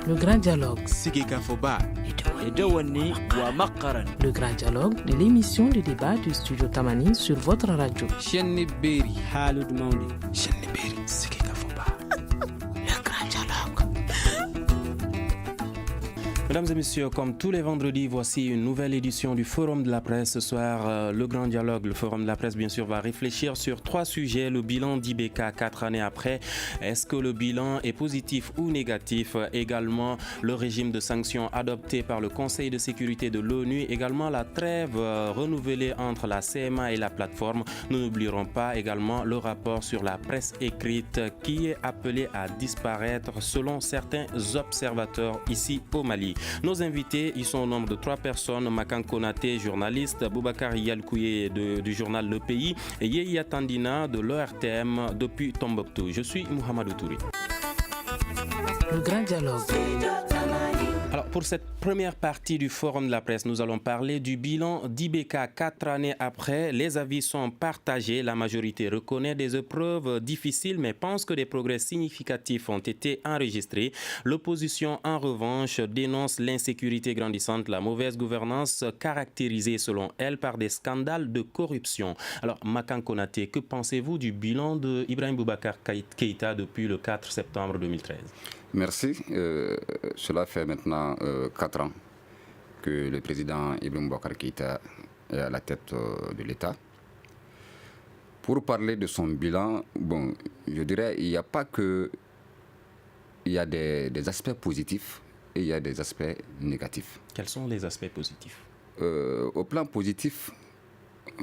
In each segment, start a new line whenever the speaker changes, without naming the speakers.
Le grand dialogue.
Sigeka Foba.
Le grand dialogue de l'émission de débat du studio Tamani sur votre radio.
Chenni Beri. Halud Mauni. Chenni Beri. Sigeka Foba.
Le grand dialogue.
Mesdames et messieurs, comme tous les vendredis, voici une nouvelle édition du Forum de la presse. Ce soir, le grand dialogue, le Forum de la presse, bien sûr, va réfléchir sur 3 sujets. Le bilan d'IBK 4 années après. Est-ce que le bilan est positif ou négatif? Également, le régime de sanctions adopté par le Conseil de sécurité de l'ONU. Également, la trêve renouvelée entre la CMA et la plateforme. Nous n'oublierons pas également le rapport sur la presse écrite qui est appelé à disparaître selon certains observateurs ici au Mali. Nos invités, ils sont au nombre de 3 personnes. Makan Konaté, journaliste, Boubacar Yalkouye du journal Le Pays et Yeya Tandina de l'ORTM depuis Tombouctou. Je suis Mohamedou Touré.
Le grand dialogue.
Alors, pour cette première partie du Forum de la presse, nous allons parler du bilan d'IBK 4 années après. Les avis sont partagés. La majorité reconnaît des épreuves difficiles, mais pense que des progrès significatifs ont été enregistrés. L'opposition, en revanche, dénonce l'insécurité grandissante, la mauvaise gouvernance caractérisée, selon elle, par des scandales de corruption. Alors, Makan Konaté, que pensez-vous du bilan de Ibrahim Boubacar Keïta depuis le 4 septembre 2013 ?
Merci. Cela fait maintenant 4 ans que le président Ibrahim Boubacar Keïta est à la tête de l'État. Pour parler de son bilan, bon, je dirais il n'y a pas que... Il y a des aspects positifs et il y a des aspects négatifs.
Quels sont les aspects positifs?
Au plan positif,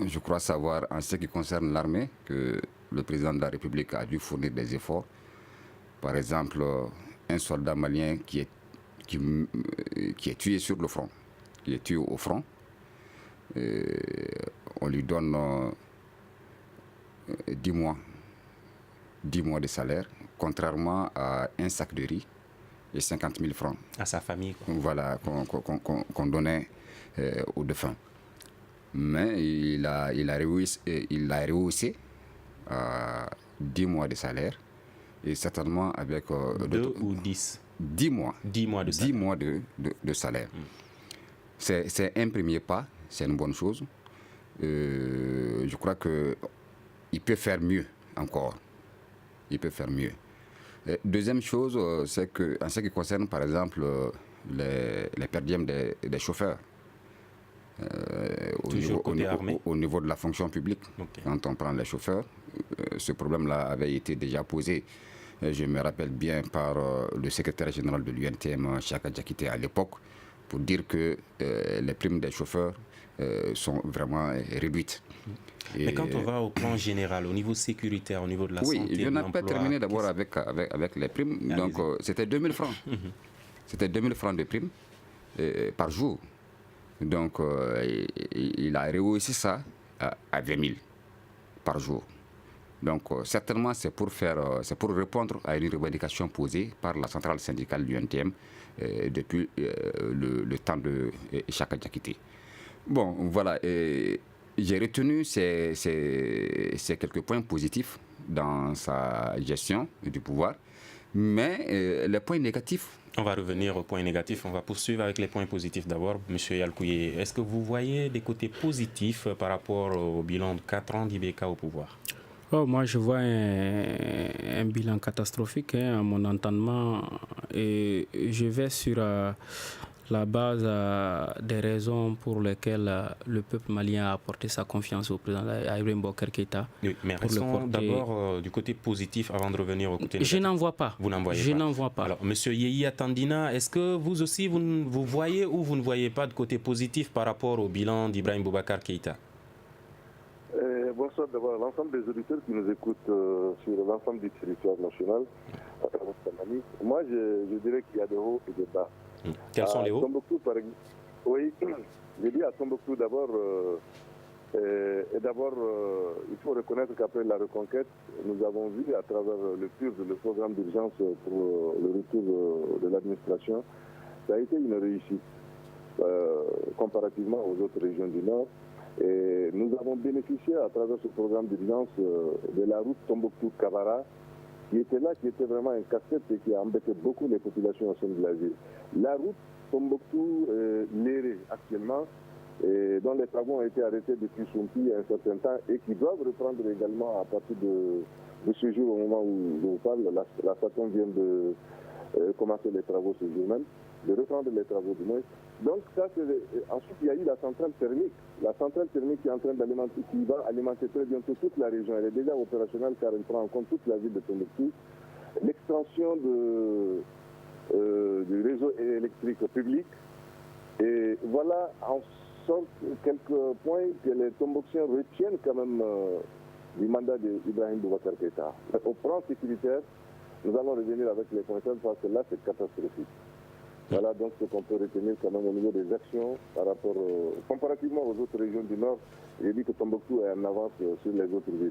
je crois savoir, en ce qui concerne l'armée, que le président de la République a dû fournir des efforts. Par exemple, un soldat malien qui est tué sur le front, qui est tué au front, on lui donne 10 mois de salaire, contrairement à un sac de riz et 50 000 francs.
À sa famille, quoi.
Voilà, qu'on donnait aux défunts. Mais il a rehaussé à 10 mois de salaire. Et certainement avec...
2 ou 10
10 mois.
10 mois de salaire.
10 mois de salaire. C'est un premier pas, c'est une bonne chose. Je crois qu'il peut faire mieux encore. Il peut faire mieux. Deuxième chose, c'est qu'en ce qui concerne, par exemple, les per diem des chauffeurs, au niveau de la fonction publique, okay. Quand on prend les chauffeurs, ce problème-là avait été déjà posé. Je me rappelle bien par le secrétaire général de l'UNTM, Chaka Diakité, à l'époque, pour dire que les primes des chauffeurs sont vraiment réduites.
Mais quand on va au plan général, au niveau sécuritaire, au niveau de la santé,
oui, je n'ai pas terminé d'abord avec les primes. Donc, c'était 2000 francs. C'était 2000 francs de primes par jour. Donc, il a rehaussé ça à 20 000 par jour. Donc, certainement, c'est pour répondre à une revendication posée par la centrale syndicale du NTM depuis le temps de Chaka Diakité. Bon, voilà. J'ai retenu ces quelques points positifs dans sa gestion du pouvoir. Mais les points négatifs...
On va revenir aux points négatifs. On va poursuivre avec les points positifs d'abord. Monsieur Yalkouye, est-ce que vous voyez des côtés positifs par rapport au bilan de 4 ans d'IBK au pouvoir?
Moi, je vois un bilan catastrophique, à mon entendement. Et je vais sur la base des raisons pour lesquelles le peuple malien a apporté sa confiance au président Ibrahim Boubacar Keïta.
Oui, mais restons d'abord du côté positif avant de revenir au côté négatif.
Je n'en vois pas.
Vous n'en voyez pas?
Je n'en vois pas.
Alors, monsieur Yeya Tandina, est-ce que vous aussi, vous voyez ou vous ne voyez pas de côté positif par rapport au bilan d'Ibrahim Boubacar Keïta?
Bonsoir d'abord à l'ensemble des auditeurs qui nous écoutent sur l'ensemble du territoire national. Moi, je dirais qu'il y a des hauts et des bas.
Quels sont les hauts?
Oui, je dis à Tombouctou d'abord, il faut reconnaître qu'après la reconquête, nous avons vu à travers le PURD, le programme d'urgence pour le retour de l'administration, ça a été une réussite comparativement aux autres régions du Nord. Et nous avons bénéficié à travers ce programme d'urgence de la route Tombouctou-Kabara qui était là, qui était vraiment un casse-tête et qui a embêté beaucoup les populations au sein de la ville. La route Tombouctou-Léré actuellement, dont les travaux ont été arrêtés depuis Soumpi il y a un certain temps et qui doivent reprendre également à partir de ce jour, au moment où je vous parle. La SATON vient de commencer les travaux ce jour même, de reprendre les travaux du moins. Donc ça, ensuite il y a eu la centrale thermique. La centrale thermique qui est en train d'alimenter, qui va alimenter très bientôt toute la région. Elle est déjà opérationnelle car elle prend en compte toute la ville de Tombouctou. L'extension du réseau électrique public. Et voilà en sorte quelques points que les Tombouctiens retiennent quand même du mandat d'Ibrahim Boubacar Keïta. Au plan sécuritaire, nous allons revenir avec les points faibles parce que là c'est catastrophique. Voilà donc ce qu'on peut retenir quand même au niveau des actions par rapport, comparativement aux autres régions du Nord. J'ai dit que Tombouctou est en avance sur les autres villes.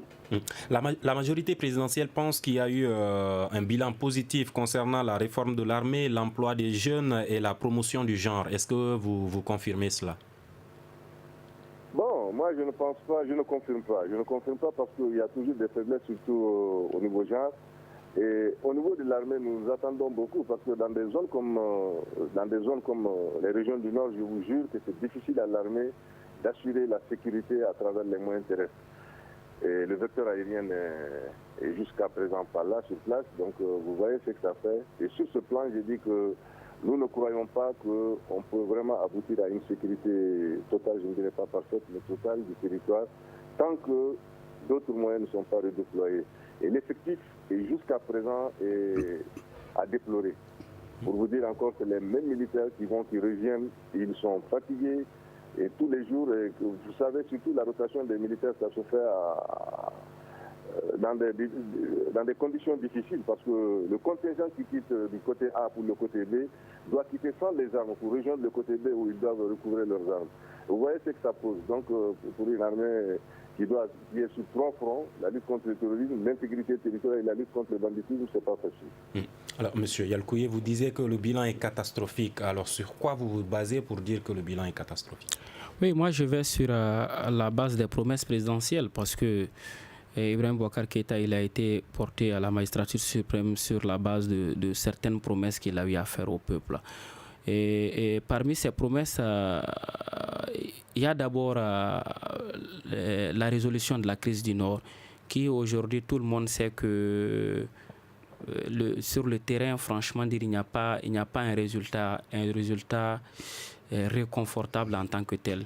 La majorité présidentielle pense qu'il y a eu un bilan positif concernant la réforme de l'armée, l'emploi des jeunes et la promotion du genre. Est-ce que vous confirmez cela?
Bon, moi je ne pense pas, je ne confirme pas. Je ne confirme pas parce qu'il y a toujours des faiblesses, surtout au niveau genre. Et au niveau de l'armée, nous attendons beaucoup parce que dans des zones comme les régions du Nord, je vous jure que c'est difficile à l'armée d'assurer la sécurité à travers les moyens terrestres. Et le vecteur aérien est jusqu'à présent pas là sur place, donc vous voyez ce que ça fait. Et sur ce plan, je dis que nous ne croyons pas qu'on peut vraiment aboutir à une sécurité totale, je ne dirais pas parfaite, mais totale du territoire, tant que d'autres moyens ne sont pas redéployés. Et l'effectif est jusqu'à présent à déplorer. Pour vous dire encore que les mêmes militaires qui reviennent, ils sont fatigués et tous les jours, et vous savez surtout la rotation des militaires, ça se fait dans des conditions difficiles parce que le contingent qui quitte du côté A pour le côté B doit quitter sans les armes pour rejoindre le côté B où ils doivent recouvrir leurs armes. Vous voyez ce que ça pose. Donc pour une armée qui est sur 3 fronts, la lutte contre le terrorisme, l'intégrité territoriale et la lutte contre le banditisme, c'est pas facile.
Alors, Monsieur Yalkouye, vous disiez que le bilan est catastrophique. Alors, sur quoi vous vous basez pour dire que le bilan est catastrophique?
Oui, moi je vais sur la base des promesses présidentielles parce que Ibrahim Boubacar Keïta, il a été porté à la magistrature suprême sur la base de certaines promesses qu'il a eu à faire au peuple. Et parmi ces promesses, il y a d'abord la résolution de la crise du Nord, qui aujourd'hui tout le monde sait que sur le terrain, franchement, il n'y a pas un résultat réconfortable en tant que tel.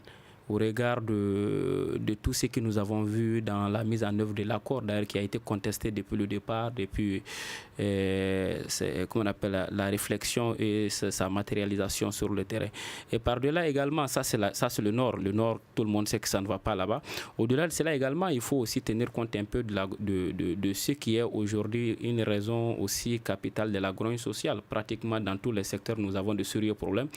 Au regard de tout ce que nous avons vu dans la mise en œuvre de l'accord, d'ailleurs qui a été contesté depuis le départ, depuis la réflexion et sa matérialisation sur le terrain. Et par-delà également, ça c'est le Nord. Le Nord, tout le monde sait que ça ne va pas là-bas. Au-delà de cela également, il faut aussi tenir compte un peu de ce qui est aujourd'hui une raison aussi capitale de la grogne sociale. Pratiquement dans tous les secteurs, nous avons de sérieux problèmes,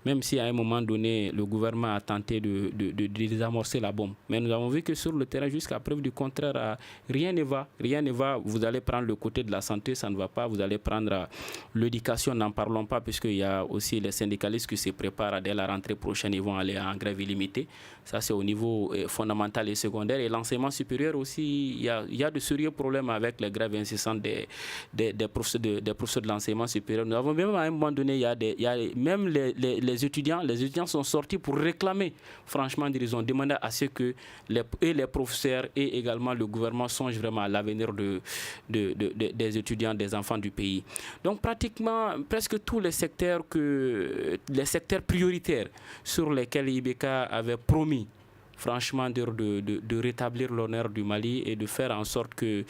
même si à un moment donné, le gouvernement a tenté de désamorcer la bombe. Mais nous avons vu que sur le terrain, jusqu'à preuve du contraire, rien ne va. Vous allez prendre le côté de la santé, ça ne va pas. Vous allez prendre l'éducation, n'en parlons pas, puisqu'il y a aussi les syndicalistes qui se préparent dès la rentrée prochaine, ils vont aller en grève illimitée. Ça, c'est au niveau fondamental et secondaire. Et l'enseignement supérieur aussi, il y a de sérieux problèmes avec les grèves incessantes des professeurs de l'enseignement supérieur. Nous avons même à un moment donné, même les étudiants sont sortis pour réclamer. Franchement, ils ont demandé à ce que les professeurs et également le gouvernement songent vraiment à l'avenir des étudiants, des enfants du pays. Donc pratiquement, presque tous les secteurs prioritaires sur lesquels IBK avait promis franchement de rétablir l'honneur du Mali et de faire en sorte que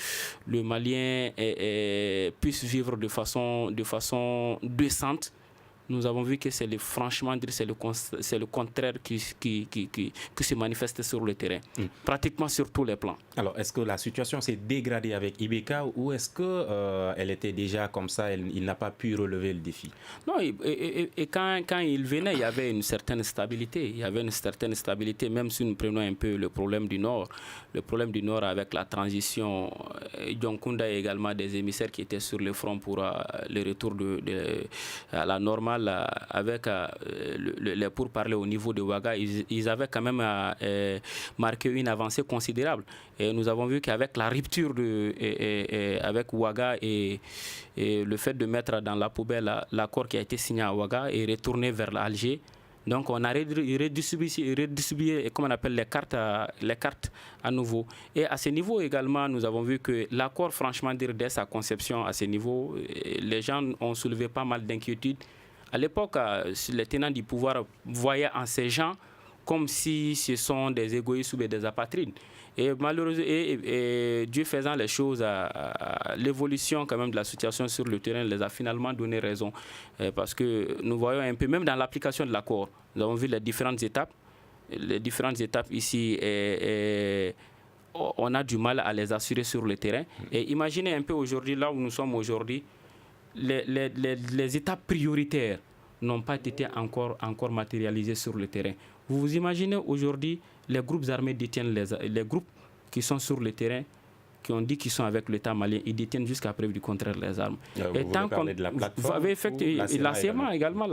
le Malien puisse vivre de façon décente. Nous avons vu que c'est le contraire qui se manifeste sur le terrain, pratiquement sur tous les plans.
Alors, est-ce que la situation s'est dégradée avec IBK ou est-ce qu'elle était déjà comme ça, il n'a pas pu relever le défi?
Non, et quand il venait, il y avait une certaine stabilité. Même si nous prenons un peu le problème du Nord. Le problème du Nord avec la transition, Dionkunda et également des émissaires qui étaient sur le front pour le retour à la normale. mal avec les pourparlers au niveau de Ouaga. Ils avaient quand même marqué une avancée considérable. Et nous avons vu qu'avec la rupture avec Ouaga et le fait de mettre dans la poubelle l'accord qui a été signé à Ouaga et retourné vers Alger, donc on a redistribué comment on appelle les cartes à nouveau. Et à ce niveau également, nous avons vu que l'accord, franchement dire, dès sa conception à ce niveau, les gens ont soulevé pas mal d'inquiétudes. À l'époque, les tenants du pouvoir voyaient en ces gens comme si ce sont des égoïstes ou des apatrides. Et malheureusement, Dieu faisant les choses, l'évolution quand même de la situation sur le terrain les a finalement donné raison. Parce que nous voyons un peu, même dans l'application de l'accord, nous avons vu les différentes étapes. Les différentes étapes ici, on a du mal à les assurer sur le terrain. Et imaginez un peu aujourd'hui, là où nous sommes aujourd'hui, les étapes prioritaires n'ont pas été encore matérialisées sur le terrain. Vous vous imaginez aujourd'hui, les groupes armés détiennent les groupes qui sont sur le terrain, qui ont dit qu'ils sont avec l'État malien, ils détiennent jusqu'à preuve du contraire les armes.
Et tant qu'on de la plateforme,
la CMA également.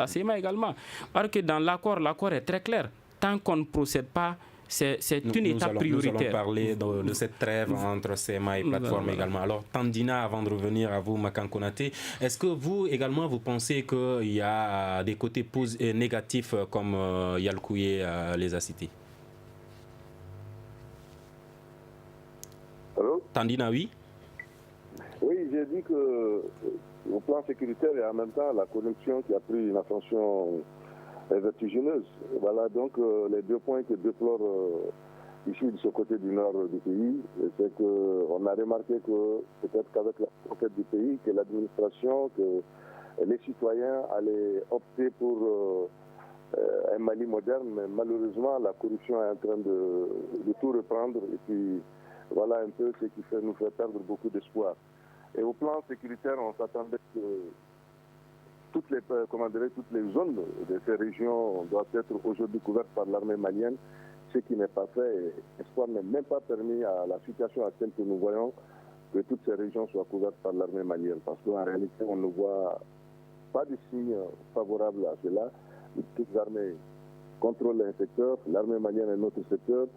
Alors que dans l'accord est très clair. Tant qu'on ne procède pas, c'est une étape prioritaire.
Nous allons parler de cette trêve entre CMA et plateforme également. Alors, Tandina, avant de revenir à vous, Makan Konaté, est-ce que vous également, vous pensez qu'il y a des côtés négatifs comme Yalkouye les a cités?
Allô?
Tandina, oui?
Oui, j'ai dit que au plan sécuritaire et en même temps la connexion qui a pris une ascension vertigineuse. Voilà donc les deux points que déplore ici de ce côté du nord du pays, c'est qu'on a remarqué que peut-être qu'avec la conquête du pays, que l'administration, que les citoyens allaient opter pour un Mali moderne, mais malheureusement la corruption est en train de tout reprendre et puis voilà un peu ce qui nous fait perdre beaucoup d'espoir. Et au plan sécuritaire, on s'attendait que toutes les zones de ces régions doivent être aujourd'hui couvertes par l'armée malienne, ce qui n'est pas fait. Et l'espoir n'est même pas permis à la situation actuelle que nous voyons que toutes ces régions soient couvertes par l'armée malienne. Parce qu'en réalité, on ne voit pas de signes favorables à cela. Toutes les armées contrôlent un secteur, l'armée malienne un autre secteur.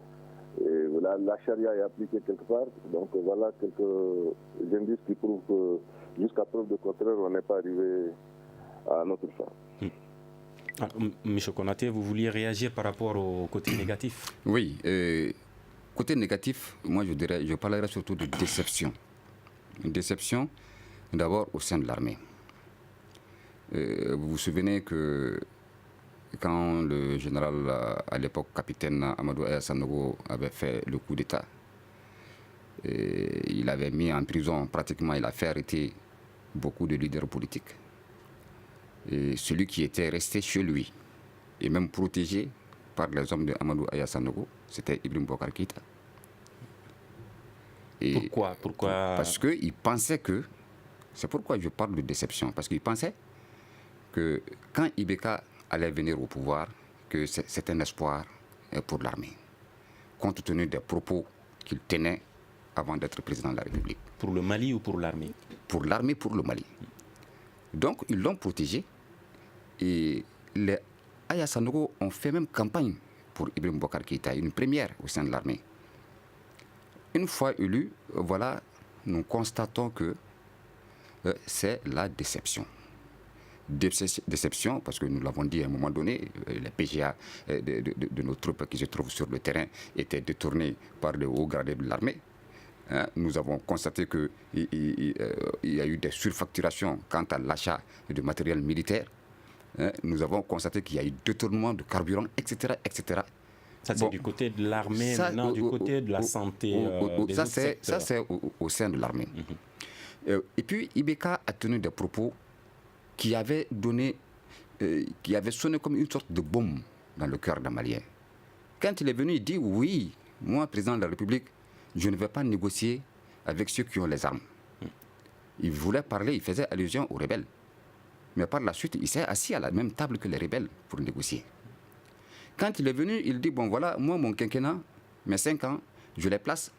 Et la charia est appliquée quelque part. Donc voilà quelques indices qui prouvent que jusqu'à preuve de contraire, on n'est pas arrivé à notre fin.
M. Konaté, vous vouliez réagir par rapport au côté négatif?
Oui, côté négatif, moi je parlerai surtout de déception. Une déception d'abord au sein de l'armée. Vous vous souvenez que quand le général, à l'époque, capitaine Amadou Aya Sanogo avait fait le coup d'État, il avait mis en prison, pratiquement il a fait arrêter beaucoup de leaders politiques. Et celui qui était resté chez lui et même protégé par les hommes de Amadou Aya Sanogo, c'était Ibrahim Boubacar Keïta.
Pourquoi
Parce qu'il pensait que, c'est pourquoi je parle de déception, parce qu'il pensait que quand Ibeka allait venir au pouvoir, que c'est un espoir pour l'armée, compte tenu des propos qu'il tenait avant d'être président de la République.
Pour le Mali ou pour l'armée?
Pour l'armée, pour le Mali. Donc, ils l'ont protégé et les Aya Sanogo ont fait même campagne pour Ibrahim Boubacar Keïta, une première au sein de l'armée. Une fois élu, voilà, nous constatons que c'est la déception. Déception, parce que nous l'avons dit à un moment donné, les PGA de nos troupes qui se trouvent sur le terrain étaient détournés par les hauts gradés de l'armée. Nous avons constaté qu'il y a eu des surfacturations quant à l'achat de matériel militaire. Nous avons constaté qu'il y a eu détournement de carburant, etc. etc.
Ça, c'est du côté de l'armée, maintenant, du côté de la santé.
Ça, c'est au sein de l'armée. Et puis, Ibeka a tenu des propos qui avaient sonné comme une sorte de bombe dans le cœur des Maliens. Quand il est venu, il dit, oui, moi, président de la République, je ne vais pas négocier avec ceux qui ont les armes. Il voulait parler, il faisait allusion aux rebelles. Mais par la suite, il s'est assis à la même table que les rebelles pour négocier. Quand il est venu, il dit, bon voilà, moi, mon quinquennat, mes 5 ans, je les place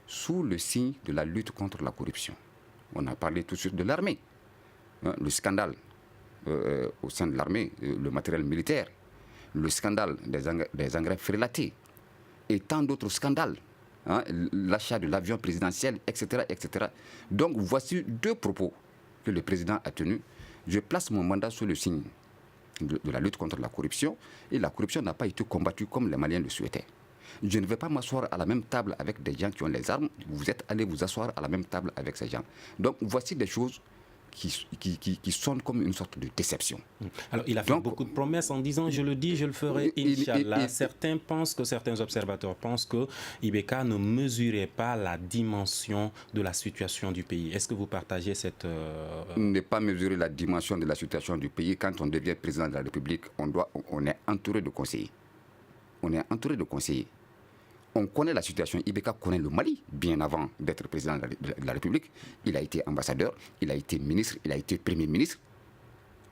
sous le signe de la lutte contre la corruption. On a parlé tout de suite de l'armée. Le scandale au sein de l'armée, le matériel militaire, le scandale des engrais frélatés et tant d'autres scandales, hein, l'achat de l'avion présidentiel, etc., etc. Donc voici 2 propos que le président a tenus. Je place mon mandat sous le signe de la lutte contre la corruption, et la corruption n'a pas été combattue comme les Maliens le souhaitaient. Je ne vais pas m'asseoir à la même table avec des gens qui ont les armes. Vous êtes allés vous asseoir à la même table avec ces gens. Donc voici des choses qui sonnent comme une sorte de déception.
Alors, il a fait beaucoup de promesses en disant « je le dis, je le ferai, Inch'Allah ». Certains observateurs pensent que Ibeka ne mesurait pas la dimension de la situation du pays. Est-ce que vous partagez cette...
Ne pas mesurer la dimension de la situation du pays. Quand on devient président de la République, on est entouré de conseillers. On est entouré de conseillers. On connaît la situation. Ibeka connaît le Mali bien avant d'être président de la République. Il a été ambassadeur, il a été ministre, il a été premier ministre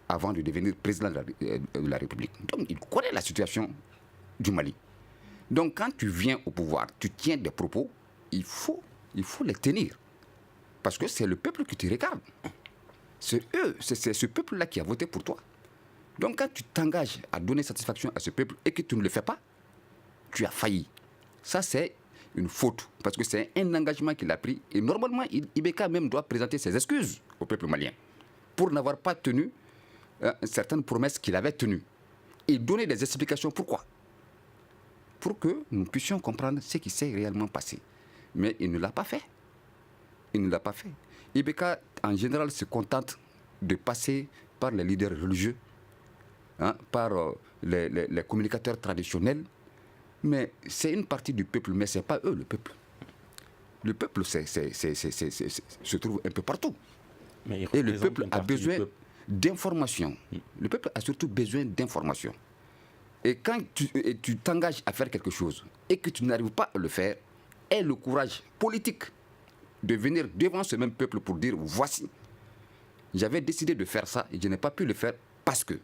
avant de devenir président de la République. Donc il connaît la situation du Mali. Donc quand tu viens au pouvoir, tu tiens des propos, il faut les tenir. Parce que c'est le peuple qui te regarde. C'est ce peuple-là qui a voté pour toi. Donc quand tu t'engages à donner satisfaction à ce peuple et que tu ne le fais pas, tu as failli. Ça, c'est une faute, parce que c'est un engagement qu'il a pris. Et normalement, Ibeka même doit présenter ses excuses au peuple malien pour n'avoir pas tenu certaines promesses qu'il avait tenues. Et donner des explications pourquoi. Pour que nous puissions comprendre ce qui s'est réellement passé. Mais il ne l'a pas fait. Il ne l'a pas fait. Ibeka, en général, se contente de passer par les leaders religieux, hein, par les communicateurs traditionnels. Mais c'est une partie du peuple, mais ce n'est pas eux, le peuple. Le peuple se trouve un peu partout. Et le peuple a besoin d'informations. Le peuple a surtout besoin d'informations. Et quand tu t'engages à faire quelque chose et que tu n'arrives pas à le faire, aie le courage politique de venir devant ce même peuple pour dire voici, j'avais décidé de faire ça et je n'ai pas pu le faire parce que.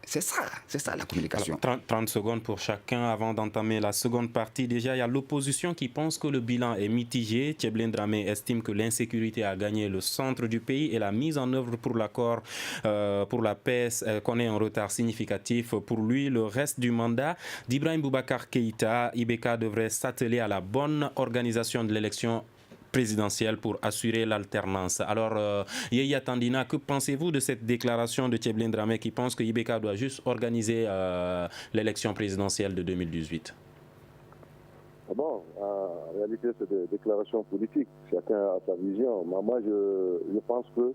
C'est ça la communication.
Alors, 30 secondes pour chacun avant d'entamer la seconde partie. Déjà, il y a l'opposition qui pense que le bilan est mitigé. Tchéblin Dramé estime que l'insécurité a gagné le centre du pays et la mise en œuvre pour l'accord pour la paix connaît un retard significatif. Pour lui, le reste du mandat d'Ibrahim Boubacar Keïta, Ibeka devrait s'atteler à la bonne organisation de l'élection présidentielle pour assurer l'alternance. Alors, Yaya Tandina, que pensez-vous de cette déclaration de Tchéblin Dramé qui pense que Ibeka doit juste organiser l'élection présidentielle de 2018?
Bon, en réalité, c'est des déclarations politiques. Chacun a sa vision. Moi, je pense que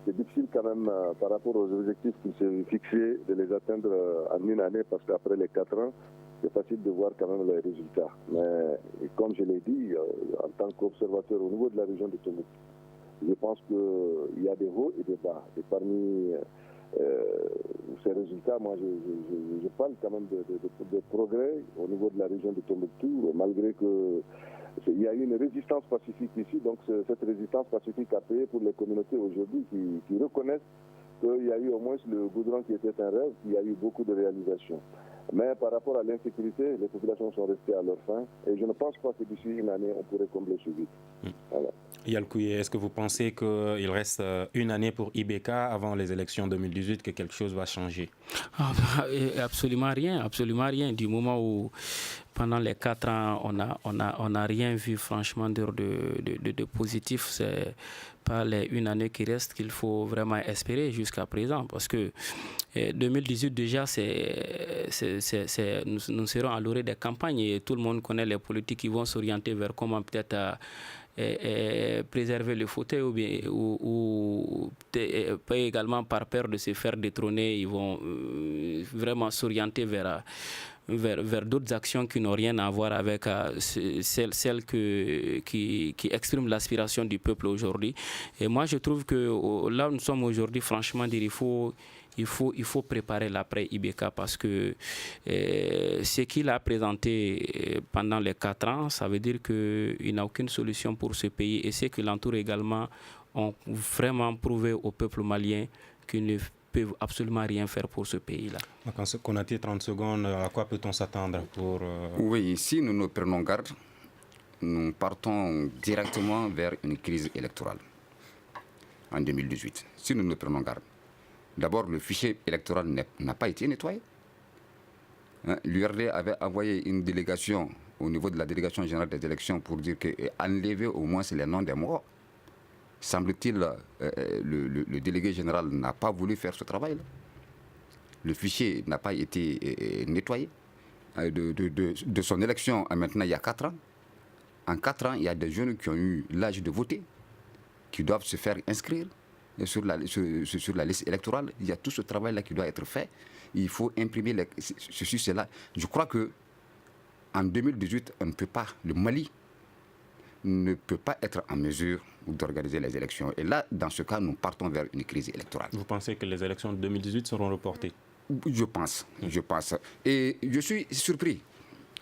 c'est difficile quand même par rapport aux objectifs qui s'est fixés de les atteindre en une année parce qu'après les 4 ans, c'est facile de voir quand même les résultats. Mais comme je l'ai dit, en tant qu'observateur au niveau de la région de Tombouctou, je pense qu'il y a des hauts et des bas. Et parmi ces résultats, moi je parle quand même de progrès au niveau de la région de Tombouctou, malgré qu'il y a eu une résistance pacifique ici. Donc cette résistance pacifique a payé pour les communautés aujourd'hui qui reconnaissent qu'il y a eu au moins le goudron qui était un rêve, il y a eu beaucoup de réalisations. Mais par rapport à l'insécurité, les populations sont restées à leur fin et je ne pense pas que d'ici une année, on pourrait combler ce vide. Voilà.
Yalkouye, est-ce que vous pensez qu'il reste une année pour Ibeka avant les élections 2018, que quelque chose va changer?
Absolument rien. Du moment où pendant les 4 ans, on n'a rien vu franchement de positif. C'est pas les une année qui reste qu'il faut vraiment espérer jusqu'à présent. Parce que 2018 déjà, nous serons à l'orée des campagnes et tout le monde connaît les politiques qui vont s'orienter vers comment peut-être préserver le fauteuil ou également par peur de se faire détrôner, ils vont vraiment s'orienter vers d'autres actions qui n'ont rien à voir avec celles qui expriment l'aspiration du peuple aujourd'hui. Et moi, je trouve que là où nous sommes aujourd'hui, franchement, il faut préparer l'après Ibeka parce que ce qu'il a présenté pendant les 4 ans, ça veut dire qu'il n'a aucune solution pour ce pays. Et ceux qui l'entourent également ont vraiment prouvé au peuple malien qu'ils ne peuvent absolument rien faire pour ce pays-là.
Konaté, 30 secondes, à quoi peut-on s'attendre pour...
Oui, si nous nous prenons garde, nous partons directement vers une crise électorale en 2018. Si nous nous prenons garde. D'abord, le fichier électoral n'a pas été nettoyé. L'URD avait envoyé une délégation au niveau de la délégation générale des élections pour dire qu'enlever au moins les noms des morts. Semble-t-il, le délégué général n'a pas voulu faire ce travail-là. Le fichier n'a pas été nettoyé. De son élection à maintenant, il y a 4 ans. En 4 ans, il y a des jeunes qui ont eu l'âge de voter, qui doivent se faire inscrire sur la liste électorale. Il y a tout ce travail-là qui doit être fait. Il faut imprimer ceci, cela. Je crois qu'en 2018, on ne peut pas, le Mali ne peut pas être en mesure d'organiser les élections. Et là, dans ce cas, nous partons vers une crise électorale.
Vous pensez que les élections de 2018 seront reportées?
Je pense. Et je suis surpris.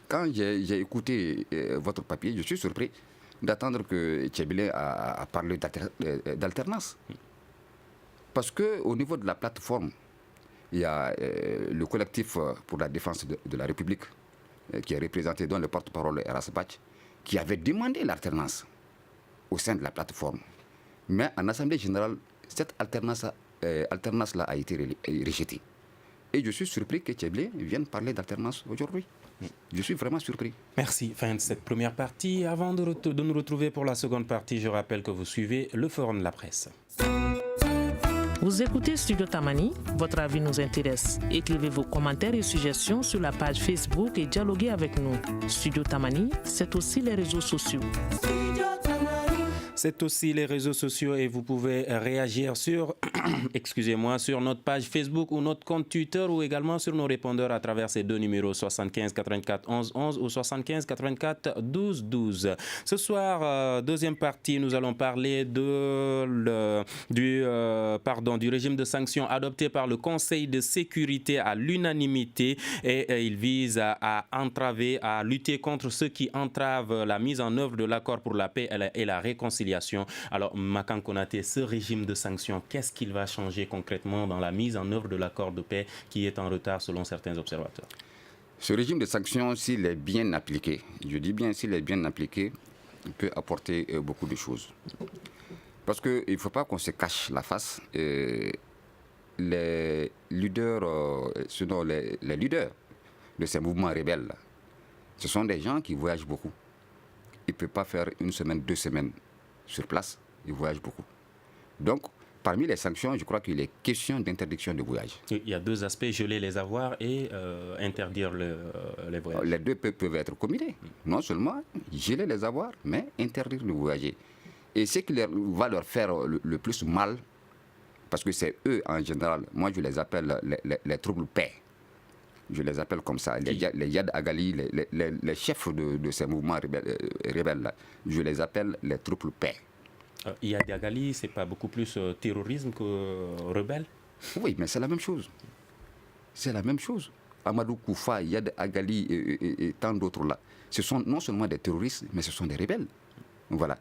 Quand j'ai écouté votre papier, je suis surpris d'attendre que Tchébélé a parlé d'alternance. Parce qu'au niveau de la plateforme, il y a le collectif pour la défense de la République, qui est représenté dans le porte-parole Eras Bach, qui avait demandé l'alternance au sein de la plateforme. Mais en Assemblée générale, cette alternance-là a été rejetée. Et je suis surpris que Tchébélé vienne parler d'alternance aujourd'hui. Je suis vraiment surpris.
Merci. Fin de cette première partie. Avant de nous retrouver pour la seconde partie, je rappelle que vous suivez le Forum de la presse.
Vous écoutez Studio Tamani, votre avis nous intéresse. Écrivez vos commentaires et suggestions sur la page Facebook et dialoguez avec nous. Studio Tamani, c'est aussi les réseaux sociaux.
C'est aussi les réseaux sociaux et vous pouvez réagir sur, sur notre page Facebook ou notre compte Twitter ou également sur nos répondeurs à travers ces deux numéros 75 84 11 11 ou 75 84 12 12. Ce soir, deuxième partie, nous allons parler du régime de sanctions adopté par le Conseil de sécurité à l'unanimité et il vise à lutter contre ceux qui entravent la mise en œuvre de l'accord pour la paix et la réconciliation. Alors, Makan Konaté, ce régime de sanctions, qu'est-ce qu'il va changer concrètement dans la mise en œuvre de l'accord de paix qui est en retard selon certains observateurs?
Ce régime de sanctions, s'il est bien appliqué, je dis bien s'il est bien appliqué, il peut apporter beaucoup de choses. Parce qu'il ne faut pas qu'on se cache la face. Les leaders, les leaders de ces mouvements rebelles, ce sont des gens qui voyagent beaucoup. Ils ne peuvent pas faire 1 semaine, 2 semaines sur place, ils voyagent beaucoup. Donc, parmi les sanctions, je crois qu'il est question d'interdiction de voyage.
Il y a 2 aspects, geler les avoirs et interdire les voyages.
Les deux peuvent être combinés. Non seulement geler les avoirs, mais interdire de voyager. Et ce qui va leur faire le plus mal, parce que c'est eux en général, moi je les appelle les troubles paix. Je les appelle comme ça, les Yad Agali, les chefs de ces mouvements rebelles-là. Je les appelle les troupes paix.
Yad Agali, c'est pas beaucoup plus terrorisme que rebelle?
Oui, mais c'est la même chose. C'est la même chose. Amadou Koufa, Yad Agali et tant d'autres là, ce sont non seulement des terroristes, mais ce sont des rebelles. Voilà.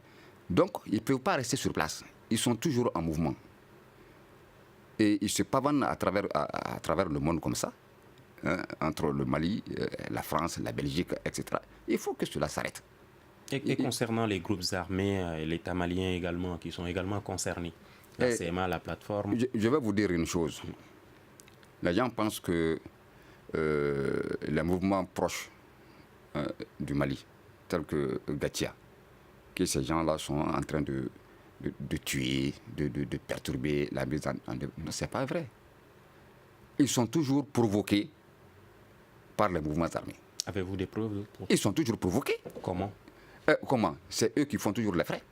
Donc, ils ne peuvent pas rester sur place. Ils sont toujours en mouvement. Et ils se pavanent à travers le monde comme ça. Entre le Mali, la France, la Belgique, etc. Il faut que cela s'arrête.
Et concernant les groupes armés, l'État malien également, qui sont également concernés, la CMA, la plateforme.
Je vais vous dire une chose. Les gens pensent que les mouvements proches du Mali, tels que Gatia, que ces gens-là sont en train de tuer, de perturber la mise en œuvre. Non, ce n'est pas vrai. Ils sont toujours provoqués par les mouvements armés.
Avez-vous des preuves?
Ils sont toujours provoqués.
Comment?
Comment? C'est eux qui font toujours les frais.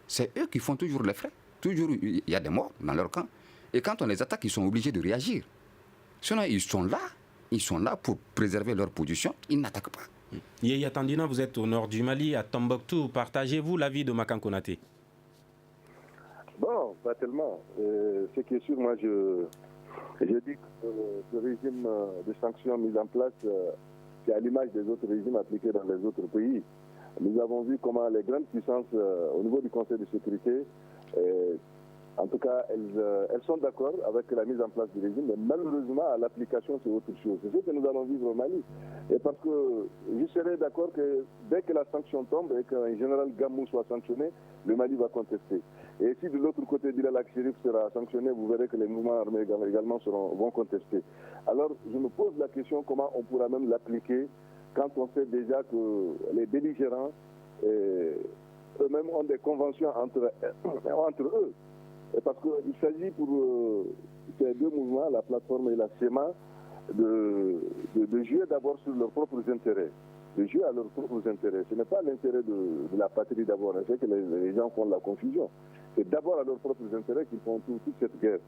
C'est eux qui font toujours les frais. Toujours, il y a des morts dans leur camp. Et quand on les attaque, ils sont obligés de réagir. Sinon, ils sont là pour préserver leur position. Ils n'attaquent pas.
Yaya Tandina, vous êtes au nord du Mali, à Tombouctou. Partagez-vous l'avis de Makan Konaté?
Bon, pas tellement. Ce qui est sûr, moi, je dis que ce régime de sanctions mis en place, c'est à l'image des autres régimes appliqués dans les autres pays. Nous avons vu comment les grandes puissances au niveau du Conseil de sécurité, en En tout cas, elles sont d'accord avec la mise en place du régime, mais malheureusement, à l'application, c'est autre chose. C'est ce que nous allons vivre au Mali. Et parce que je serais d'accord que dès que la sanction tombe et qu'un général Gamou soit sanctionné, le Mali va contester. Et si de l'autre côté, Bilal Ak-Chérif sera sanctionné, vous verrez que les mouvements armés également vont contester. Alors, je me pose la question comment on pourra même l'appliquer quand on sait déjà que les belligérants eux-mêmes ont des conventions entre eux. Parce qu'il s'agit pour ces deux mouvements, la plateforme et la SEMA, de jouer d'abord sur leurs propres intérêts. De jouer à leurs propres intérêts. Ce n'est pas l'intérêt de la patrie d'abord. C'est que les gens font la confusion. C'est d'abord à leurs propres intérêts qu'ils font toute cette guerre.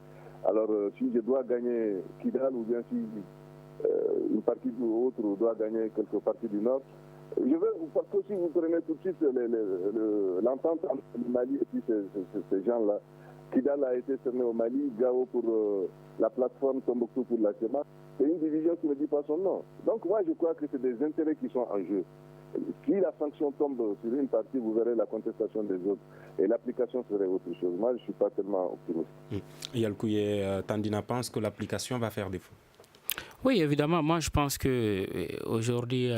Alors, si je dois gagner Kidal ou bien si une partie ou autre doit gagner quelques parties du Nord, parce que si vous prenez tout de suite l'entente entre le Mali et puis ces gens-là, Kidal a été cerné au Mali, Gao pour la plateforme, Tombouctou pour la SEMA. C'est une division qui ne dit pas son nom. Donc moi je crois que c'est des intérêts qui sont en jeu. Si la sanction tombe sur une partie, vous verrez la contestation des autres. Et l'application serait autre chose. Moi je ne suis pas tellement optimiste.
Yalkouye Tandina pense que l'application va faire défaut.
Oui, évidemment. Moi, je pense qu'aujourd'hui,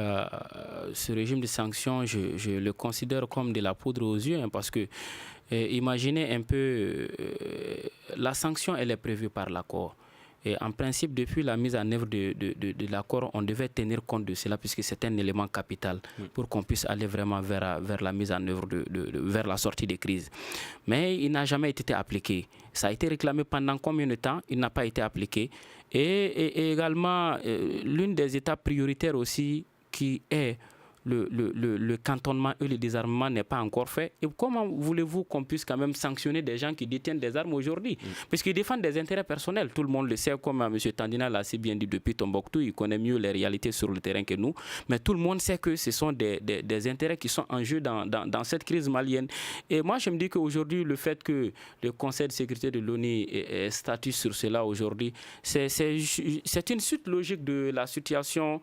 ce régime de sanctions, je le considère comme de la poudre aux yeux, parce que imaginez un peu, la sanction, elle est prévue par l'accord. Et en principe, depuis la mise en œuvre de l'accord, on devait tenir compte de cela puisque c'est un élément capital pour qu'on puisse aller vraiment vers la mise en œuvre, vers la sortie des crises. Mais il n'a jamais été appliqué. Ça a été réclamé pendant combien de temps? Il n'a pas été appliqué. Et également, l'une des étapes prioritaires aussi qui est le cantonnement et le désarmement n'est pas encore fait. Et comment voulez-vous qu'on puisse quand même sanctionner des gens qui détiennent des armes aujourd'hui? Puisqu'ils défendent des intérêts personnels. Tout le monde le sait, comme M. Tandina l'a assez bien dit depuis Tombouctou, il connaît mieux les réalités sur le terrain que nous. Mais tout le monde sait que ce sont des intérêts qui sont en jeu dans cette crise malienne. Et moi, je me dis qu'aujourd'hui, le fait que le Conseil de sécurité de l'ONU statue sur cela aujourd'hui, c'est une suite logique de la situation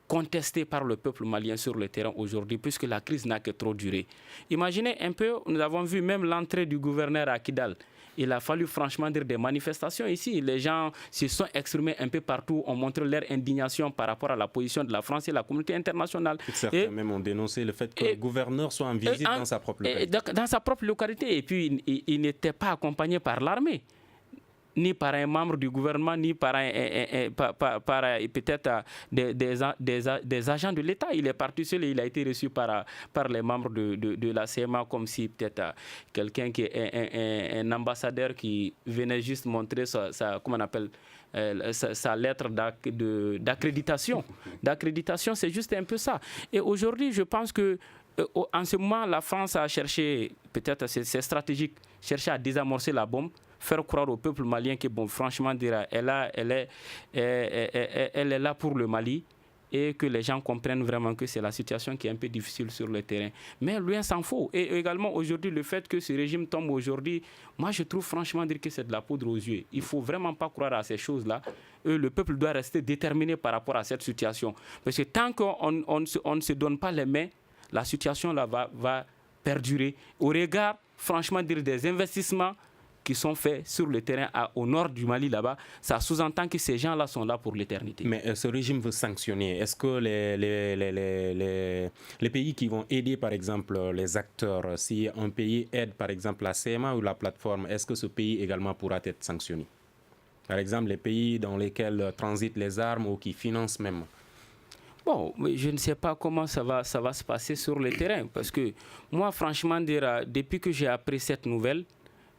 contesté par le peuple malien sur le terrain aujourd'hui, puisque la crise n'a que trop duré. Imaginez un peu, nous avons vu même l'entrée du gouverneur à Kidal. Il a fallu franchement dire des manifestations ici. Les gens se sont exprimés un peu partout, ont montré leur indignation par rapport à la position de la France et de la communauté internationale.
Certains même ont dénoncé le fait que le gouverneur soit en visite dans sa propre localité.
Dans sa propre localité. Et puis, il n'était pas accompagné par l'armée, ni par un membre du gouvernement, ni par peut-être des agents de l'État. Il est parti seul et il a été reçu par les membres de la CMA comme si peut-être quelqu'un qui est un ambassadeur qui venait juste montrer comment on appelle, sa lettre d'accréditation. D'accréditation, c'est juste un peu ça. Et aujourd'hui, je pense que en ce moment, la France a cherché, peut-être c'est stratégique, chercher à désamorcer la bombe, faire croire au peuple malien que, bon, franchement, elle est là pour le Mali et que les gens comprennent vraiment que c'est la situation qui est un peu difficile sur le terrain. Mais loin s'en faut. Et également, aujourd'hui, le fait que ce régime tombe aujourd'hui, moi, je trouve franchement dire que c'est de la poudre aux yeux. Il ne faut vraiment pas croire à ces choses-là. Le peuple doit rester déterminé par rapport à cette situation. Parce que tant qu'on ne se donne pas les mains, la situation là va perdurer. Au regard, franchement, dire des investissements qui sont faits sur le terrain au nord du Mali là-bas, ça sous-entend que ces gens-là sont là pour l'éternité.
Mais ce régime veut sanctionner. Est-ce que les pays qui vont aider, par exemple, les acteurs, si un pays aide, par exemple, la CMA ou la plateforme, est-ce que ce pays également pourra être sanctionné? Par exemple, les pays dans lesquels transitent les armes ou qui financent même.
Bon, je ne sais pas comment ça va se passer sur le terrain. Parce que moi, franchement, depuis que j'ai appris cette nouvelle,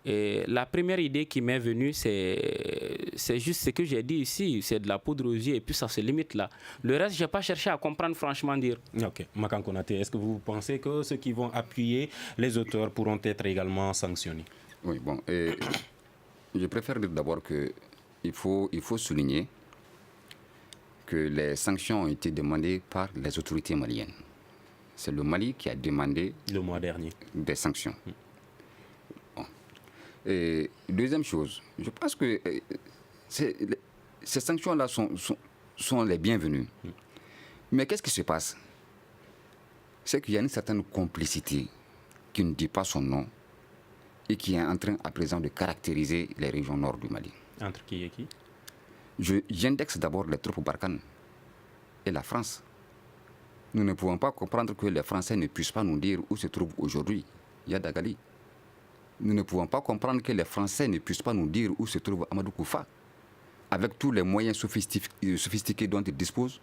la première idée qui m'est venue, c'est juste ce que j'ai dit ici, c'est de la poudre aux yeux et puis ça se limite là. Le reste, je n'ai pas cherché à comprendre, franchement dire.
Ok, Makan Konaté, est-ce que vous pensez que ceux qui vont appuyer les auteurs pourront être également sanctionnés?
Oui, bon, je préfère dire d'abord qu'il faut souligner que les sanctions ont été demandées par les autorités maliennes. C'est le Mali qui a demandé
le mois dernier
des sanctions. Bon. Et deuxième chose, je pense que ces sanctions-là sont les bienvenues. Mais qu'est-ce qui se passe? C'est qu'il y a une certaine complicité qui ne dit pas son nom et qui est en train à présent de caractériser les régions nord du Mali.
Entre qui et qui?
J'indexe d'abord les troupes Barkhane et la France. Nous ne pouvons pas comprendre que les Français ne puissent pas nous dire où se trouve aujourd'hui Yadagali. Nous ne pouvons pas comprendre que les Français ne puissent pas nous dire où se trouve Amadou Koufa, avec tous les moyens sophistiqués dont ils disposent,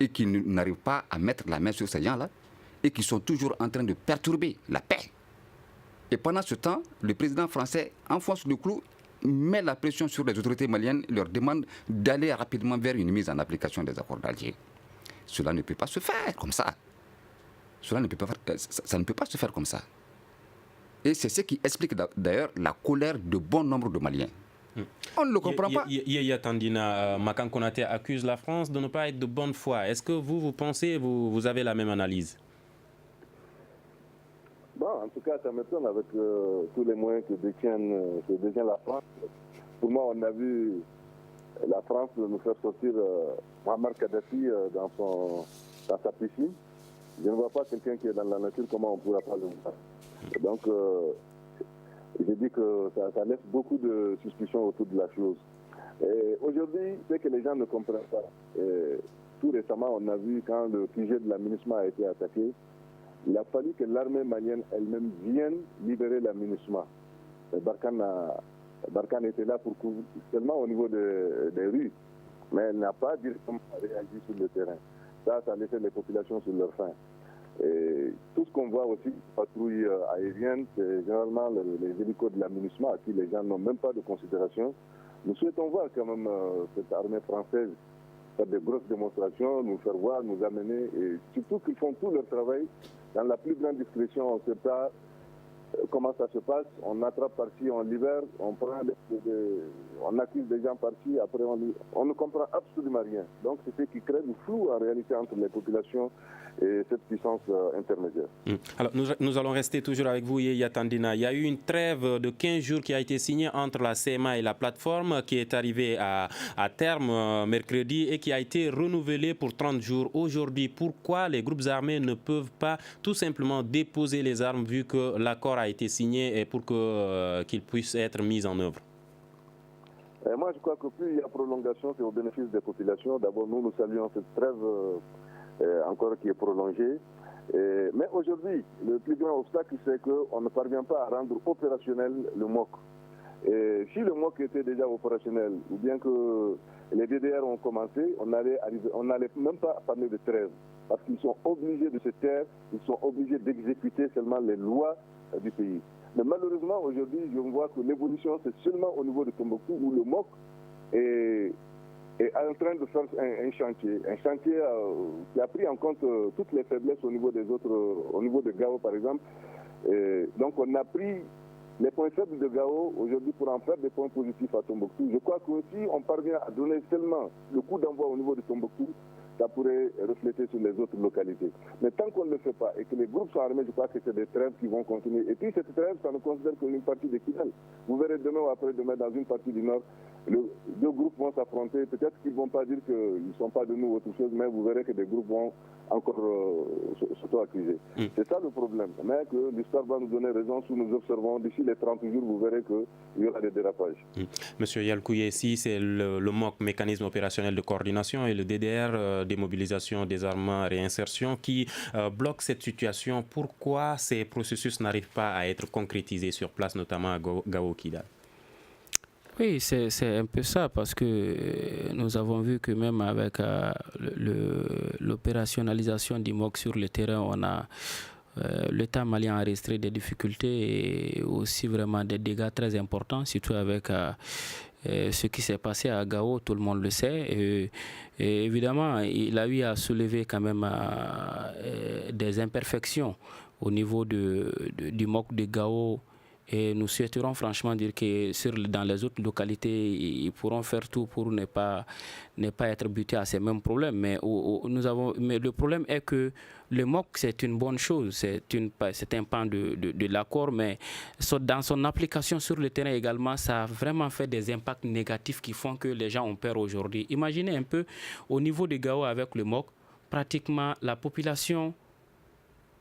et qui n'arrivent pas à mettre la main sur ces gens-là, et qui sont toujours en train de perturber la paix. Et pendant ce temps, le président français enfonce le clou, met la pression sur les autorités maliennes, leur demande d'aller rapidement vers une mise en application des accords d'Alger. Cela ne peut pas se faire comme ça. Ça ne peut pas se faire comme ça. Et c'est ce qui explique d'ailleurs la colère de bon nombre de Maliens. On ne le comprend pas.
Yaya Tandina, Makan Konaté accuse la France de ne pas être de bonne foi. Est-ce que vous pensez, vous avez la même analyse?
Bon, en tout cas, ça m'étonne avec tous les moyens que détient la France. Pour moi, on a vu la France nous faire sortir Muammar Kadhafi dans sa piscine. Je ne vois pas quelqu'un qui est dans la nature, comment on ne pourra pas le voir. Donc, je dis que ça laisse beaucoup de suspicions autour de la chose. Aujourd'hui, c'est que les gens ne comprennent pas. Tout récemment, on a vu quand le QG de la MINUSMA a été attaqué, il a fallu que l'armée malienne elle-même vienne libérer la MINUSMA. Barkhane était là pour couvrir seulement au niveau des rues, mais elle n'a pas directement réagi sur le terrain. Ça a laissé les populations sur leur faim. Et tout ce qu'on voit aussi, patrouilles aériennes, c'est généralement les hélicos de la MINUSMA à qui les gens n'ont même pas de considération. Nous souhaitons voir quand même cette armée française faire des grosses démonstrations, nous faire voir, nous amener, et surtout qu'ils font tout leur travail dans la plus grande discrétion. On ne sait pas comment ça se passe, on attrape par-ci, on libère, on accuse des gens par-ci, après on ne comprend absolument rien. Donc c'est ce qui crée du flou en réalité entre les populations et cette puissance intermédiaire.
Alors nous allons rester toujours avec vous, Yaya Tandina. Il y a eu une trêve de 15 jours qui a été signée entre la CMA et la plateforme qui est arrivée à terme mercredi et qui a été renouvelée pour 30 jours aujourd'hui. Pourquoi les groupes armés ne peuvent pas tout simplement déposer les armes vu que l'accord a été signé et pour qu'il puisse être mis en œuvre?
Moi, je crois que plus il y a prolongation, c'est au bénéfice des populations. D'abord, nous saluons cette trêve encore qui est prolongée. Mais aujourd'hui, le plus grand obstacle, c'est qu'on ne parvient pas à rendre opérationnel le MOC. Et si le MOC était déjà opérationnel, ou bien que les DDR ont commencé, on n'allait même pas parler de trêve. Parce qu'ils sont obligés de se taire, ils sont obligés d'exécuter seulement les lois du pays. Mais malheureusement, aujourd'hui, je vois que l'évolution, c'est seulement au niveau de Tombouctou où le MOC est en train de faire un chantier qui a pris en compte toutes les faiblesses au niveau au niveau de Gao par exemple. Donc on a pris les points faibles de Gao aujourd'hui pour en faire des points positifs à Tombouctou. Je crois que si on parvient à donner seulement le coup d'envoi au niveau de Tombouctou, ça pourrait refléter sur les autres localités. Mais tant qu'on ne le fait pas et que les groupes sont armés, je crois que c'est des trêves qui vont continuer. Et puis cette trêve, ça ne considère qu'une partie de Kidal. Vous verrez demain ou après-demain dans une partie du Nord, deux groupes vont s'affronter. Peut-être qu'ils ne vont pas dire qu'ils ne sont pas de nous ou autre chose, mais vous verrez que des groupes vont encore s'auto-accuser. C'est ça le problème. Mais que l'histoire va nous donner raison si nous observons. D'ici les 30 jours, vous verrez qu'il y aura des dérapages.
Monsieur Yalkouye, si c'est le MOC, mécanisme opérationnel de coordination, et le DDR, démobilisation, désarmement, réinsertion, qui bloque cette situation, pourquoi ces processus n'arrivent pas à être concrétisés sur place, notamment à Gao-Kidal?
Oui, c'est un peu ça, parce que nous avons vu que même avec l'opérationnalisation du MOC sur le terrain, l'État malien a enregistré des difficultés et aussi vraiment des dégâts très importants, surtout avec ce qui s'est passé à Gao, tout le monde le sait. Et évidemment, il a eu à soulever quand même des imperfections au niveau du MOC de Gao. Et nous souhaiterons franchement dire que dans les autres localités, ils pourront faire tout pour ne pas être butés à ces mêmes problèmes. Mais le problème est que le MOC, c'est une bonne chose, c'est un pan de l'accord, mais dans son application sur le terrain également, ça a vraiment fait des impacts négatifs qui font que les gens ont peur aujourd'hui. Imaginez un peu, au niveau de Gao avec le MOC, pratiquement la population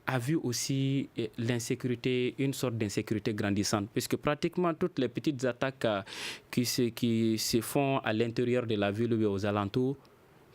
a vu aussi l'insécurité, une sorte d'insécurité grandissante, puisque pratiquement toutes les petites attaques qui se font à l'intérieur de la ville ou aux alentours,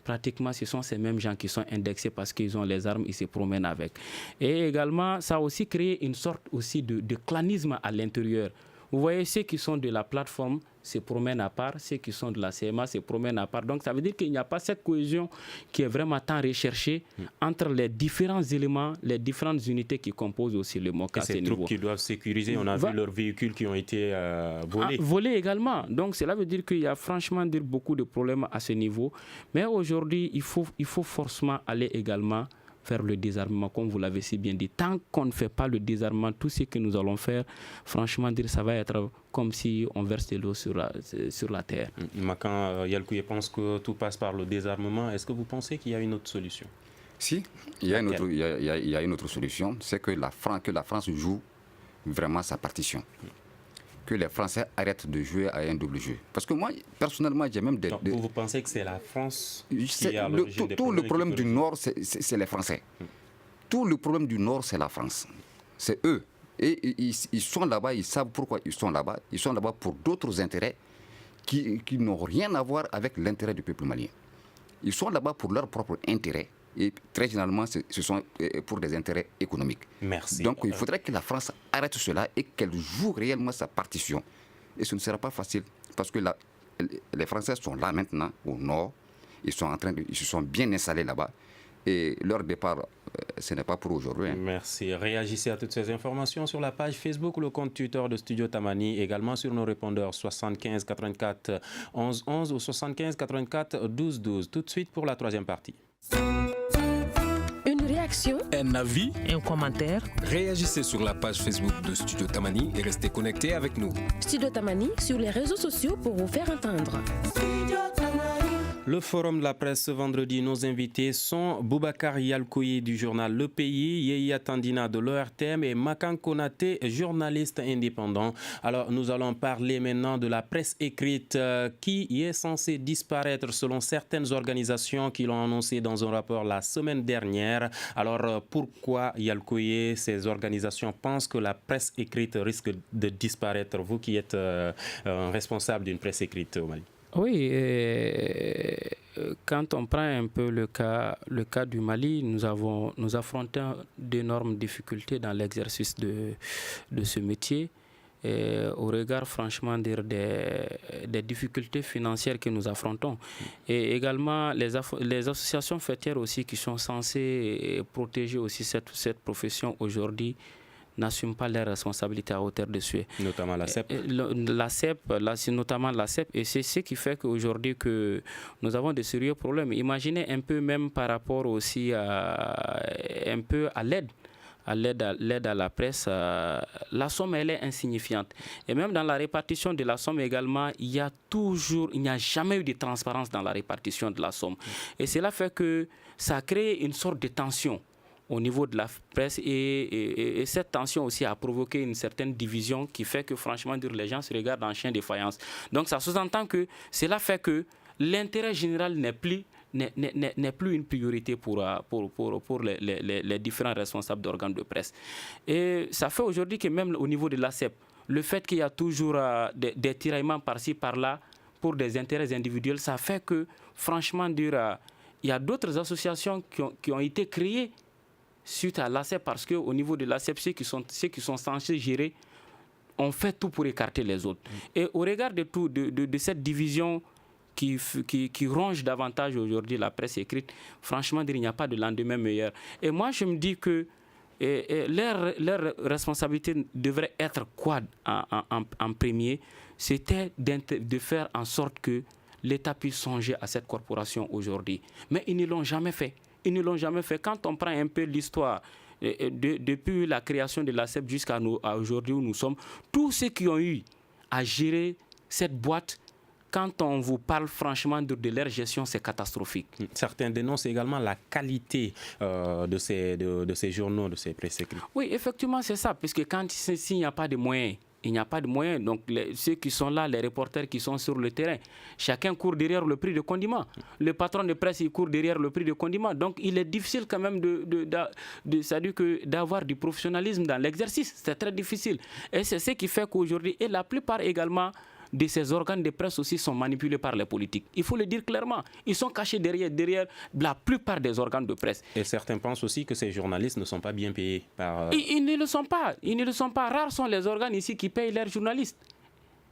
pratiquement ce sont ces mêmes gens qui sont indexés parce qu'ils ont les armes, ils se promènent avec. Et également, ça a aussi créé une sorte aussi de clanisme à l'intérieur. Vous voyez, ceux qui sont de la plateforme se promènent à part, ceux qui sont de la CMA se promènent à part. Donc ça veut dire qu'il n'y a pas cette cohésion qui est vraiment tant recherchée entre les différents éléments, les différentes unités qui composent aussi le MOCA à ce niveau. Ces
troupes qui doivent sécuriser, on a vu leurs véhicules qui ont été volés.
Volés également. Donc cela veut dire qu'il y a franchement beaucoup de problèmes à ce niveau. Mais aujourd'hui, il faut forcément aller également faire le désarmement, comme vous l'avez si bien dit. Tant qu'on ne fait pas le désarmement, tout ce que nous allons faire, franchement, ça va être comme si on verse de l'eau sur la terre.
Makan Yalkouye pense que tout passe par le désarmement. Est-ce que vous pensez qu'il y a une autre solution?
Si, il y a une autre solution, c'est que la France joue vraiment sa partition. Que les Français arrêtent de jouer à un double jeu. Parce que moi, personnellement, j'ai même
Donc, vous pensez que c'est la France qui est à l'origine des problèmes?
Tout le problème du Nord, c'est les Français. Tout le problème du Nord, c'est la France. C'est eux. Et ils sont là-bas, ils savent pourquoi ils sont là-bas. Ils sont là-bas pour d'autres intérêts qui n'ont rien à voir avec l'intérêt du peuple malien. Ils sont là-bas pour leur propre intérêt. Et très généralement, ce sont pour des intérêts économiques.
Merci.
Donc, il faudrait que la France arrête cela et qu'elle joue réellement sa partition. Et ce ne sera pas facile, parce que les Français sont là maintenant, au nord. Ils se sont bien installés là-bas. Et leur départ, ce n'est pas pour aujourd'hui.
Merci. Réagissez à toutes ces informations sur la page Facebook ou le compte Twitter de Studio Tamani, également sur nos répondeurs 75 84 11 11 ou 75 84 12 12. Tout de suite pour la troisième partie.
Une réaction,
un avis,
un commentaire.
Réagissez sur la page Facebook de Studio Tamani et restez connectés avec nous.
Studio Tamani sur les réseaux sociaux pour vous faire entendre.
Le forum de la presse ce vendredi, nos invités sont Boubacar Yalkouye du journal Le Pays, Yeya Tandina de l'ORTM et Makan Konaté, journaliste indépendant. Alors nous allons parler maintenant de la presse écrite qui est censée disparaître selon certaines organisations qui l'ont annoncé dans un rapport la semaine dernière. Alors pourquoi Yalkouye, ces organisations pensent que la presse écrite risque de disparaître, vous qui êtes responsable d'une presse écrite au Mali?
Oui, quand on prend un peu le cas du Mali, nous affrontons d'énormes difficultés dans l'exercice de ce métier. Au regard franchement des difficultés financières que nous affrontons. Et également les associations faîtières aussi qui sont censées protéger aussi cette profession aujourd'hui n'assument pas leurs responsabilités à hauteur de suet.
Notamment la CEP.
Notamment la CEP. Et c'est ce qui fait qu'aujourd'hui que nous avons de sérieux problèmes. Imaginez un peu même par rapport aussi à l'aide. L'aide à la presse, la somme elle est insignifiante. Et même dans la répartition de la somme également, il n'y a jamais eu de transparence dans la répartition de la somme. Et cela fait que ça a créé une sorte de tension au niveau de la presse et cette tension aussi a provoqué une certaine division qui fait que franchement les gens se regardent en chien de faïence. Donc ça sous-entend que cela fait que l'intérêt général n'est plus une priorité pour les différents responsables d'organes de presse. Et ça fait aujourd'hui que même au niveau de l'ACEP, le fait qu'il y a toujours des tiraillements par-ci, par-là pour des intérêts individuels, ça fait que franchement il y a d'autres associations qui ont été créées suite à l'ACEP parce qu'au niveau de l'ACEP, ceux qui sont censés gérer ont fait tout pour écarter les autres. Et au regard de cette division qui ronge davantage aujourd'hui la presse écrite, franchement, il n'y a pas de lendemain meilleur. Et moi, je me dis que leur responsabilité devrait être quoi en premier? C'était de faire en sorte que l'État puisse songer à cette corporation aujourd'hui. Mais ils ne l'ont jamais fait. Quand on prend un peu l'histoire, depuis la création de l'ACEP jusqu'à aujourd'hui où nous sommes, tous ceux qui ont eu à gérer cette boîte, quand on vous parle franchement de leur gestion, c'est catastrophique.
Certains dénoncent également la qualité de ces journaux, de ces presse écrites.
Oui, effectivement, c'est ça. Parce que s'il n'y a pas de moyens, Il n'y a pas de moyens. Donc, ceux qui sont là, les reporters qui sont sur le terrain, chacun court derrière le prix de condiment. Le patron de presse, il court derrière le prix de condiment. Donc, il est difficile quand même d'avoir du professionnalisme dans l'exercice. C'est très difficile. Et c'est ce qui fait qu'aujourd'hui, et la plupart également de ces organes de presse aussi sont manipulés par les politiques. Il faut le dire clairement. Ils sont cachés derrière la plupart des organes de presse.
Et certains pensent aussi que ces journalistes ne sont pas bien payés par...
Ils ne le sont pas. Ils ne le sont pas. Rares sont les organes ici qui payent leurs journalistes.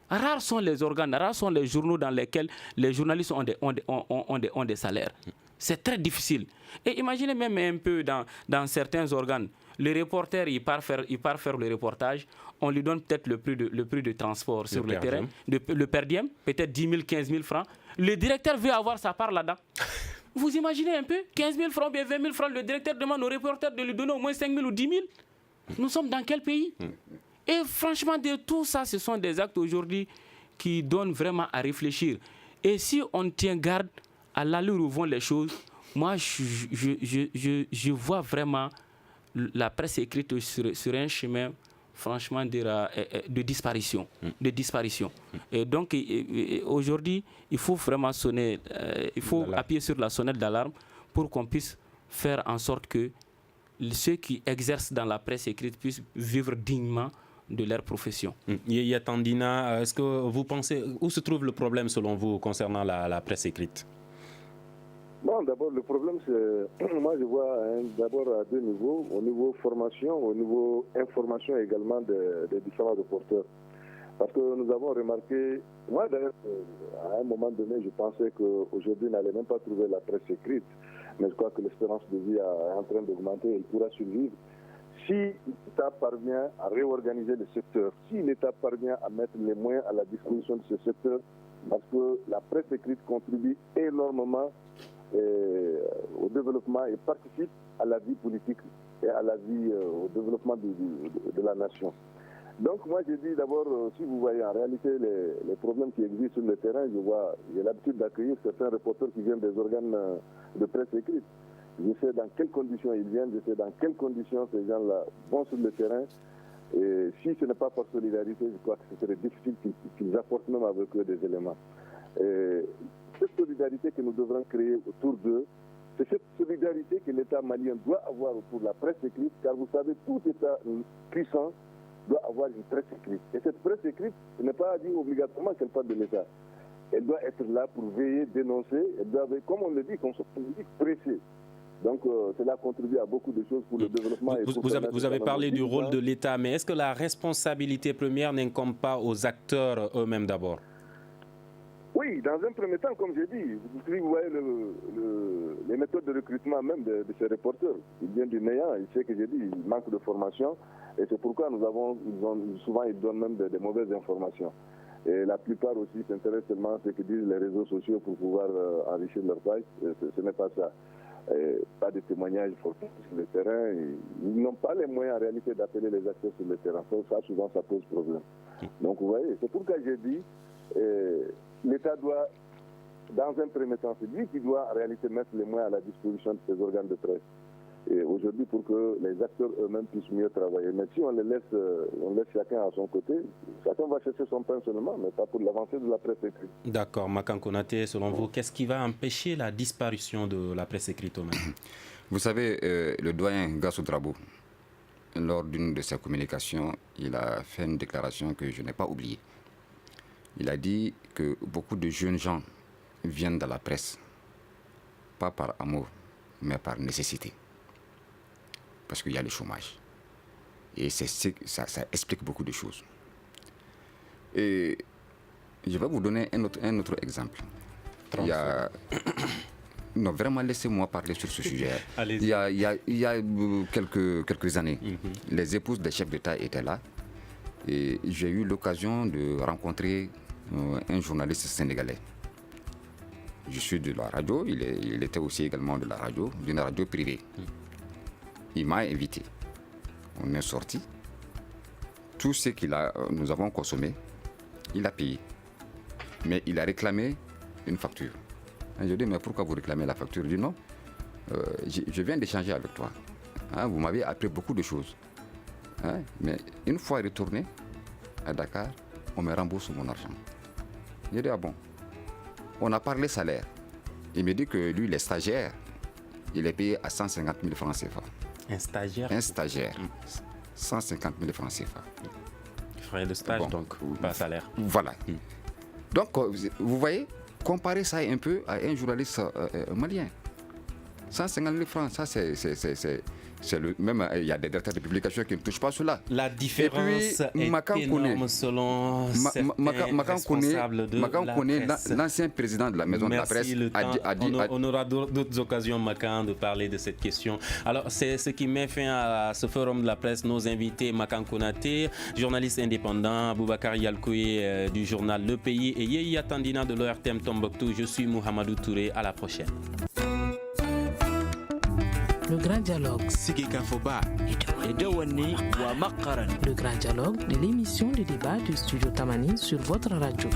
Rares sont les organes, rares sont les journaux dans lesquels les journalistes ont des salaires. C'est très difficile. Et imaginez même un peu dans certains organes, le reporter, il part faire le reportage, on lui donne peut-être le prix de transport sur le terrain, le per diem, peut-être 10 000, 15 000 francs. Le directeur veut avoir sa part là-dedans. Vous imaginez un peu, 15 000 francs, bien 20 000 francs, le directeur demande au reporter de lui donner au moins 5 000 ou 10 000. Nous sommes dans quel pays? Et franchement, de tout ça, ce sont des actes aujourd'hui qui donnent vraiment à réfléchir. Et si on tient garde à l'allure où vont les choses, moi, je vois vraiment la presse écrite sur un chemin, franchement, de disparition. Et donc, aujourd'hui, il faut vraiment appuyer sur la sonnette d'alarme pour qu'on puisse faire en sorte que ceux qui exercent dans la presse écrite puissent vivre dignement de leur profession.
Yaya Tandina, est-ce que vous pensez, où se trouve le problème selon vous concernant la presse écrite?
Bon, d'abord, le problème, c'est, moi je vois d'abord à deux niveaux, au niveau formation, au niveau information également des différents reporters. Parce que nous avons remarqué, moi d'ailleurs, à un moment donné, je pensais qu'aujourd'hui, on n'allait même pas trouver la presse écrite, mais je crois que l'espérance de vie est en train d'augmenter, elle pourra survivre. Si l'État parvient à réorganiser le secteur, si l'État parvient à mettre les moyens à la disposition de ce secteur, parce que la presse écrite contribue énormément au développement et participe à la vie politique et à la vie, au développement de la nation. Donc moi je dis d'abord, si vous voyez en réalité les problèmes qui existent sur le terrain, j'ai l'habitude d'accueillir certains reporters qui viennent des organes de presse écrite. Je sais dans quelles conditions ils viennent, je sais dans quelles conditions ces gens-là vont sur le terrain. Et si ce n'est pas par solidarité, je crois que ce serait difficile qu'ils apportent même avec eux des éléments. Et cette solidarité que nous devrons créer autour d'eux, c'est cette solidarité que l'État malien doit avoir autour de la presse écrite, car vous savez, tout État puissant doit avoir une presse écrite. Et cette presse écrite, ce n'est pas à dire obligatoirement qu'elle part de l'État. Elle doit être là pour veiller, dénoncer, elle doit, comme on le dit, comme on le dit, presser. Donc cela contribue à beaucoup de choses pour le développement.
Vous avez parlé du rôle de l'État, mais est-ce que la responsabilité première n'incombe pas aux acteurs eux-mêmes d'abord?
Oui, dans un premier temps, comme j'ai dit, vous voyez les méthodes de recrutement même de ces reporters. Ils viennent du néant, il sait que j'ai dit, il manque de formation, et c'est pourquoi souvent ils donnent même des mauvaises informations. Et la plupart aussi s'intéressent seulement à ce que disent les réseaux sociaux pour pouvoir enrichir leur page. Ce n'est pas ça. Pas de témoignages forts sur le terrain. Ils n'ont pas les moyens en réalité d'appeler les acteurs sur le terrain. Ça, souvent, ça pose problème. Donc, vous voyez, c'est pourquoi j'ai dit l'État doit, dans un premier temps, c'est lui qui doit en réalité mettre les moyens à la disposition de ces organes de presse. Et aujourd'hui, pour que les acteurs eux-mêmes puissent mieux travailler. Mais si on laisse chacun à son côté, chacun va chercher son pain seulement, mais pas pour l'avancée de la presse écrite.
D'accord. Makan Konaté, selon vous, qu'est-ce qui va empêcher la disparition de la presse écrite au même?
Vous savez, le doyen Gassou Drabo, lors d'une de ses communications, il a fait une déclaration que je n'ai pas oubliée. Il a dit que beaucoup de jeunes gens viennent dans la presse, pas par amour, mais par nécessité. Parce qu'il y a le chômage. Et ça explique beaucoup de choses. Et je vais vous donner un autre exemple. Non, vraiment, laissez-moi parler sur ce sujet. Il y a quelques années, les épouses des chefs d'État étaient là. Et j'ai eu l'occasion de rencontrer un journaliste sénégalais. Je suis de la radio, il était aussi également de la radio, d'une radio privée. Il m'a invité. On est sortis. Tout ce nous avons consommé, il a payé. Mais il a réclamé une facture. Et je dis, mais pourquoi vous réclamez la facture? Il dit non, je viens d'échanger avec toi. Vous m'avez appris beaucoup de choses. Mais une fois retourné, à Dakar, on me rembourse mon argent. J'ai dit, ah bon. On a parlé salaire. Il me dit que lui, il est stagiaire. Il est payé à 150 000 francs CFA.
Un stagiaire?
Un stagiaire. 150 000 francs CFA.
Frais de stage, donc, pas salaire.
Voilà. Donc, vous voyez, comparez ça un peu à un journaliste malien. 150 000 francs, ça c'est le même. Il y a des directeurs de publication qui ne touchent pas cela.
La différence est énorme selon certains responsables de la presse.
L'ancien président de la Maison de la Presse a dit...
On aura d'autres occasions, Makan, de parler de cette question. Alors, c'est ce qui met fin à ce forum de la presse. Nos invités, Makan Konaté, journaliste indépendant, Boubacar Yalkoui du journal Le Pays et Yeya Tandina de l'ORTM Tombouctou. Je suis Mohamedou Touré. À la prochaine.
Le grand dialogue. Le grand dialogue de l'émission de débat du studio Tamani sur votre radio.